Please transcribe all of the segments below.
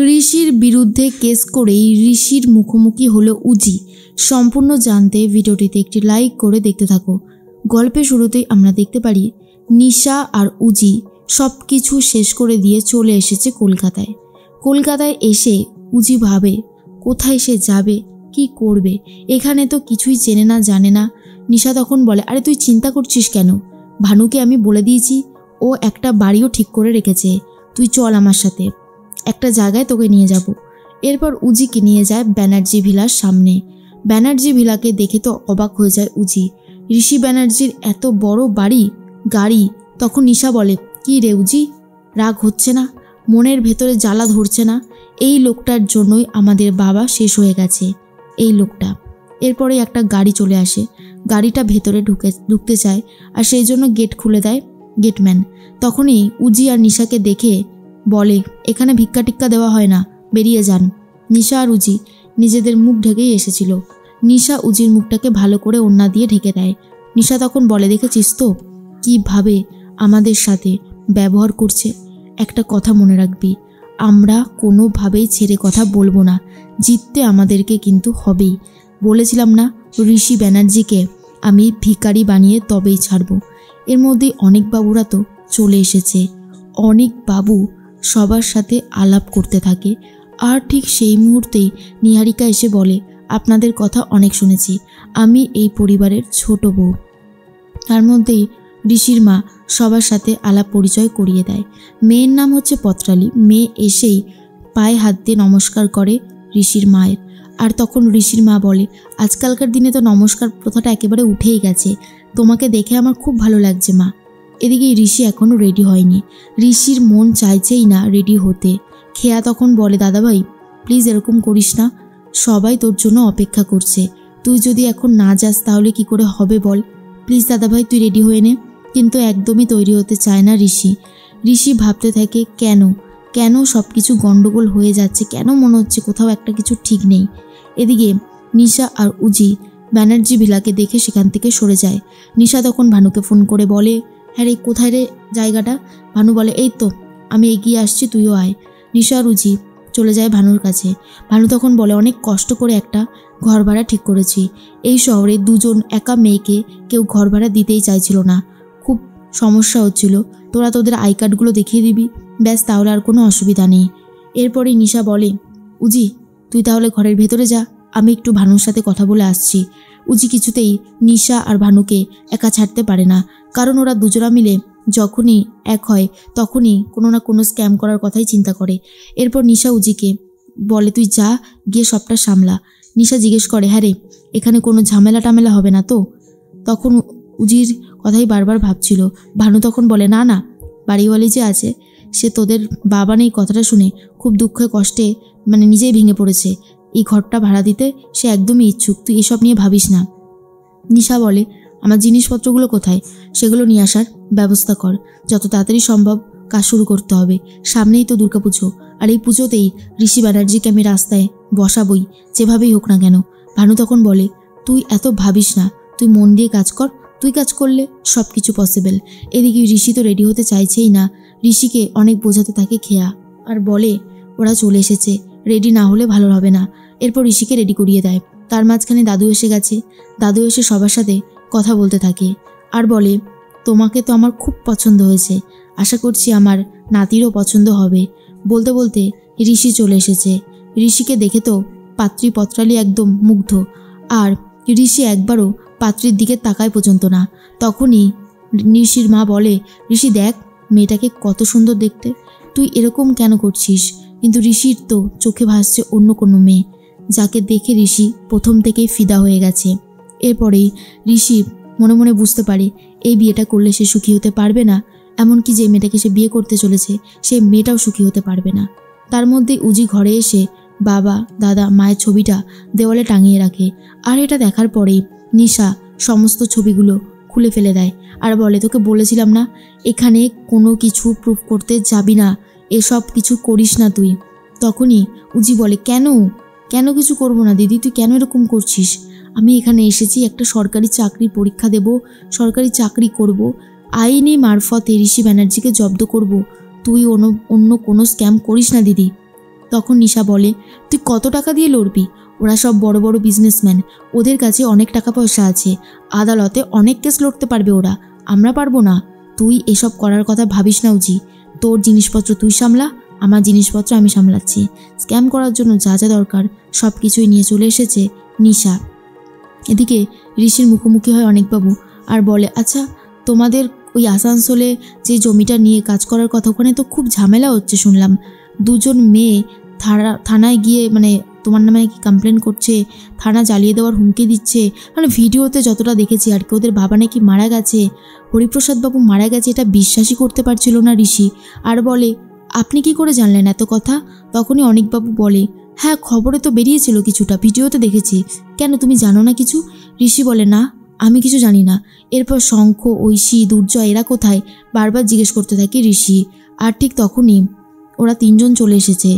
ঋষির বিরুদ্ধে কেস করেই ঋষির মুখোমুখি হলো উজি। সম্পূর্ণ জানতে ভিডিওটিতে একটি লাইক করে দেখতে থাকো। গল্পের শুরুতেই আমরা দেখতে পারি নিশা আর উজি সব কিছু শেষ করে দিয়ে চলে এসেছে কলকাতায়। কলকাতায় এসে উজি ভাবে কোথায় সে যাবে, কি করবে, এখানে তো কিছুই চেনে না জানে না। নিশা তখন বলে, আরে তুই চিন্তা করছিস কেন, ভানুকে আমি বলে দিয়েছি, ও একটা বাড়িও ঠিক করে রেখেছে, তুই চল আমার সাথে, একটা জায়গায় তোকে নিয়ে যাব। এরপর উজিকে নিয়ে যায় ব্যানার্জি ভিলার সামনে। ব্যানার্জি ভিলাকে দেখে তো অবাক হয়ে যায় উজি। ঋষি ব্যানার্জির এত বড় বাড়ি, গাড়ি। তখন নিশা বলে, কি রে উজি, রাগ হচ্ছে না, মনের ভেতরে জ্বালা ধরছে না? এই লোকটার জন্যই আমাদের বাবা শেষ হয়ে গেছে, এই লোকটা। এরপরে একটা গাড়ি চলে আসে, গাড়িটা ভেতরে ঢুকতে চায় আর সেই জন্য গেট খুলে দেয় গেটম্যান। তখনই উজি আর নিশাকে দেখে বলে, এখানে ভিক্ষা টিক্কা দেওয়া হয় না, বেরিয়ে যান। নিশা আর উজি নিজেদের মুখ ঢেকেই এসেছিল। নিশা উজির মুখটাকে ভালো করে ওড়না দিয়ে ঢেকে দেয়। নিশা তখন বলে, দেখেছিস তো কীভাবে আমাদের সাথে ব্যবহার করছে? একটা কথা মনে রাখবি, আমরা কোনোভাবেই ছেড়ে কথা বলবো না, জিততে আমাদেরকে কিন্তু হবেই। বলেছিলাম না ঋষি ব্যানার্জিকে আমি ভিখারি বানিয়ে তবেই ছাড়ব। এর মধ্যেই অনেক বাবুরা তো চলে এসেছে। অনেক বাবু সবার সাথে আলাপ করতে থাকে আর ঠিক সেই মুহূর্তেই নিহারিকা এসে বলে, আপনাদের কথা অনেক শুনেছি, আমি এই পরিবারের ছোট বউ। তার মধ্যেই ঋষির মা সবার সাথে আলাপ পরিচয় করিয়ে দেয়। মেয়ের নাম হচ্ছে পত্রালী। মেয়ে এসেই পায়ে হাত দিয়ে নমস্কার করে ঋষির মায়ের। আর তখন ঋষির মা বলে, আজকালকার দিনে তো নমস্কার প্রথাটা একেবারে উঠেই গেছে, তোমাকে দেখে আমার খুব ভালো লাগছে মা। এদিকে ঋষি এখনও রেডি হয়নি। ঋষির মন চাইছেই না রেডি হতে। খেয়া তখন বলে, দাদাভাই প্লিজ এরকম করিস না, সবাই তোর জন্য অপেক্ষা করছে, তুই যদি এখন না যাস তাহলে কি করে হবে বল, প্লিজ দাদাভাই তুই রেডি হয়ে নে। কিন্তু একদমই তৈরি হতে চায় না ঋষি। ঋষি ভাবতে থাকে, কেন কেন সব কিছু গণ্ডগোল হয়ে যাচ্ছে, কেন মনে হচ্ছে কোথাও একটা কিছু ঠিক নেই। এদিকে নিশা আর উজি ব্যানার্জি ভিলাকে দেখে সেখান থেকে সরে যায়। নিশা তখন ভানুকে ফোন করে বলে, হ্যাঁ রে কোথায় রে জায়গাটা? ভানু বলে, এই তো আমি এগিয়ে আসছি, তুইও আয়। নিশা আর উজি চলে যায় ভানুর কাছে। ভানু তখন বলে, অনেক কষ্ট করে একটা ঘর ভাড়া ঠিক করেছি। এই শহরে দুজন একা মেয়েকে কেউ ঘর ভাড়া দিতেই চাইছিল না, খুব সমস্যা হচ্ছিল, তোরা তোদের আই কার্ডগুলো দেখিয়ে দিবি, ব্যাস তাহলে আর কোনো অসুবিধা নেই। এরপরে নিশা বলে, উজি তুই তাহলে ঘরের ভেতরে যা, আমি একটু ভানুর সাথে কথা বলে আসছি। উজি কিছুতেই নিশা আর ভানুকে একা ছাড়তে পারে না, কারণ ওরা দুজনা মিলে যখনই এক হয় তখনই কোনো না কোনো স্ক্যাম করার কথাই চিন্তা করে। এরপর নিশা উজিকে বলে, তুই যা গিয়ে সবটা সামলা। নিশা জিজ্ঞেস করে, হ্যাঁ রে এখানে কোনো ঝামেলা টামেলা হবে না তো? তখন উজির কথাই বারবার ভাবছিল। ভানু তখন বলে, না না, বাড়িওয়ালি যে আছে সে তোদের বাবা নেই কথাটা শুনে খুব দুঃখে কষ্টে নিজেই ভেঙে পড়েছে, এই ঘরটা ভাড়া দিতে সে একদমই ইচ্ছুক, তুই এসব নিয়ে ভাবিস না। নিশা বলে, আমার জিনিসপত্রগুলো কোথায়, সেগুলো নিয়ে আসার ব্যবস্থা কর, যত তাড়াতাড়ি সম্ভব কাজ শুরু করতে হবে, সামনেই তো দুর্গাপুজো, আর এই পুজোতেই ঋষি ব্যানার্জিকে আমি রাস্তায় বসাবই, যেভাবেই হোক না কেন। ভানু তখন বলে, তুই এত ভাবিস না, তুই মন দিয়ে কাজ কর, তুই কাজ করলে সব কিছু পসিবল। এদিকে ঋষি তো রেডি হতে চাইছেই না। ঋষিকে অনেক বোঝাতে থাকে খেয়া, আর বলে ওরা চলে এসেছে, রেডি না হলে ভালো হবে না। এরপর ঋষিকে রেডি করিয়ে দেয়। তার মাঝখানে দাদু এসে গেছে। দাদু এসে সবার সাথে কথা বলতে থাকে আর বলে, তোমাকে তো আমার খুব পছন্দ হয়েছে, আশা করছি আমার নাতিরও পছন্দ হবে। বলতে বলতে ঋষি চলে এসেছে। ঋষিকে দেখে তো পাত্রী পত্রালী একদম মুগ্ধ, আর ঋষি একবারও পাত্রীর দিকে তাকায় পর্যন্ত না। তখনই ঋষির মা বলে, ঋষি দেখ মেয়েটাকে কত সুন্দর দেখতে, তুই এরকম কেন করছিস? কিন্তু ঋষির তো চোখে ভাসছে অন্য কোনো মেয়ে, যাকে দেখে ঋষি প্রথম থেকেই ফিদা হয়ে গেছে। এরপরেই ঋষি মনে মনে বুঝতে পারে এই বিয়েটা করলে সে সুখী হতে পারবে না, এমনকি যে মেয়েটাকে সে বিয়ে করতে চলেছে সেই মেয়েটাও সুখী হতে পারবে না। তার মধ্যে উজি ঘরে এসে বাবা দাদা মায়ের ছবিটা দেওয়ালে টাঙিয়ে রাখে, আর এটা দেখার পরেই নিশা সমস্ত ছবিগুলো খুলে ফেলে দেয় আর বলে, তোকে বলেছিলাম না এখানে কোনো কিছু প্রুফ করতে যাবি না, এসব কিছু করিস না তুই। তখনই উজি বলে, কেন কেন কিছু করবো না দিদি, তুই কেন এরকম করছিস? আমি এখানে এসেছি একটা সরকারি চাকরির পরীক্ষা দেব, সরকারি চাকরি করব, আইনি মারফতে ঋষি ব্যানার্জিকে জব্দ করব, তুই অন্য কোনো স্ক্যাম করিস না দিদি। তখন নিশা বলে, তুই কত টাকা দিয়ে লড়বি? ওরা সব বড় বড় বিজনেসম্যান, ওদের কাছে অনেক টাকা পয়সা আছে, আদালতে অনেক কেস লড়তে পারবে ওরা, আমরা পারবো না। তুই এসব করার কথা ভাবিস না উজি, তোর জিনিসপত্র তুই সামলা, আমার জিনিসপত্র আমি সামলাচ্ছি। স্ক্যাম করার জন্য যা যা দরকার সব কিছুই নিয়ে চলে এসেছে নিশা। এদিকে ঋষির মুখোমুখি হয় অনেকবাবু আর বলে, আচ্ছা তোমাদের ওই আসানসোলে যে জমিটা নিয়ে কাজ করার কথা, ওখানে তো খুব ঝামেলা হচ্ছে শুনলাম। দুজন মেয়ে থানায় গিয়ে তোমার নামে কি কমপ্লেন করছে, থানা জ্বালিয়ে দেওয়ার হুমকি দিচ্ছে। ভিডিওতে যতটা দেখেছি আর কি, ওদের বাবা নাকি মারা গেছে, হরিপ্রসাদ বাবু মারা গেছে, এটা বিশ্বাসই করতে পারছিল না ঋষি। আর বলে, আপনি কি করে জানলেন এত কথা? তখনই অনিকবাবু বলে, হ্যাঁ খবরে তো বেরিয়েছিল কিছুটা, ভিডিওতে দেখেছি, কেন তুমি জানো না কিছু? ঋষি বলে, না আমি কিছু জানি না। এরপর শঙ্খ, ঐশী, দুর্জয় এরা কোথায় বারবার জিজ্ঞেস করতে থাকে ঋষি। আর ঠিক তখনই ওরা তিনজন চলে এসেছে,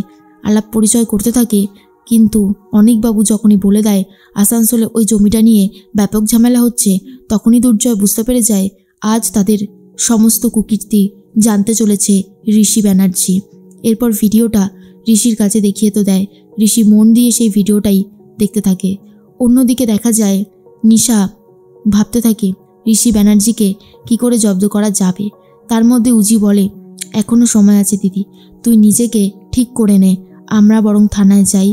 আলাপ পরিচয় করতে থাকে। কিন্তু অনিকবাবু যখনই বলে দেয় আসানসোলে ওই জমিটা নিয়ে ব্যাপক ঝামেলা হচ্ছে, তখনই দুর্জয় বুঝতে পেরে যায় আজ তাদের সমস্ত কুকীর্তি জানতে চলেছে ঋষি ব্যানার্জি। এরপর ভিডিওটা ঋষির কাছে দেখিয়ে তো দেয়, ঋষি মন দিয়ে সেই ভিডিওটাই দেখতে থাকে। অন্যদিকে দেখা যায় নিশা ভাবতে থাকে ঋষি ব্যানার্জিকে কি করে জব্দ করা যাবে। তার মধ্যে উজি বলে, এখনও সময় আছে দিদি, তুই নিজেকে ঠিক করে নে, আমরা বরং থানায় যাই,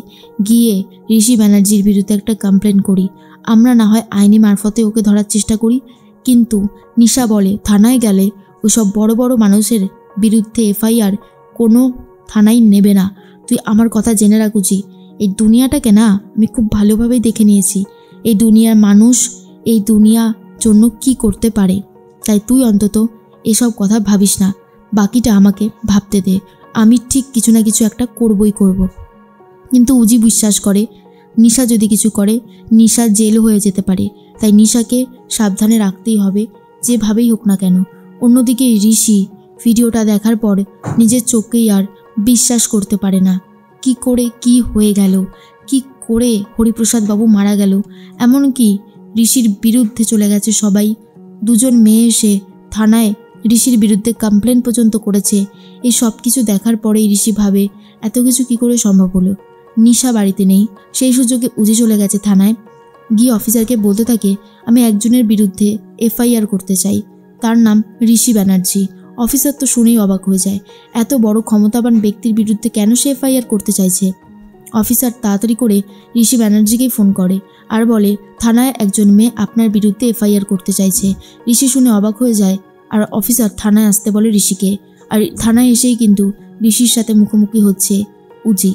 গিয়ে ঋষি ব্যানার্জির বিরুদ্ধে একটা কমপ্লেন করি, আমরা না হয় আইনি মারফতে ওকে ধরার চেষ্টা করি। কিন্তু নিশা বলে, থানায় গেলে ওইসব বড় বড় মানুষের বিরুদ্ধে এফআইআর কোনো থানায় নেবে না। তুই আমার কথা জেনে রাখ উজি, এই দুনিয়াটাকে না আমি খুব ভালোভাবেই দেখে নিয়েছি, এই দুনিয়ার মানুষ এই দুনিয়া জন্য কি করতে পারে। তাই তুই অন্তত এসব কথা ভাবিস না, বাকিটা আমাকে ভাবতে দে, আমি ঠিক কিছু না কিছু একটা করবই করব। কিন্তু উজি বিশ্বাস করে নিশা যদি কিছু করে নিশা জেল হয়ে যেতে পারে, তাই নিশাকে সাবধানে রাখতেই হবে যেভাবেই হোক না কেন। অন্যদিকে ঋষি ভিডিওটা দেখার পর নিজের চোখকেই আর বিশ্বাস করতে পারে না। কি করে কি হয়ে গেল, কি করে হরিপ্রসাদ বাবু মারা গেল, এমনকি ঋষির বিরুদ্ধে চলে গেছে সবাই। দুজন মেয়ে এসে থানায় ঋষির বিরুদ্ধে কমপ্লেন পর্যন্ত করেছে। এই সব কিছু দেখার পরেই ঋষি ভাবে এত কিছু কি করে সম্ভব হলো। নিশা বাড়িতে নেই, সেই সুযোগে উজি চলে গেছে থানায়, গিয়ে অফিসারকে বলতে থাকে, আমি একজনের বিরুদ্ধে এফআইআর করতে চাই, তার নাম ঋষি ব্যানার্জি। অফিসার তো শুনেই অবাক হয়ে যায়, এত বড় ক্ষমতাবান ব্যক্তির বিরুদ্ধে কেন সে এফআইআর করতে চাইছে। অফিসার তাড়াতাড়ি করে ঋষি ব্যানার্জিকেই ফোন করে আর বলে, থানায় একজন মেয়ে আপনার বিরুদ্ধে এফআইআর করতে চাইছে। ঋষি শুনে অবাক হয়ে যায় আর অফিসার থানায় আসতে বলে ঋষিকে। আর থানায় এসেই কিন্তু ঋষির সাথে মুখোমুখি হচ্ছে উজি।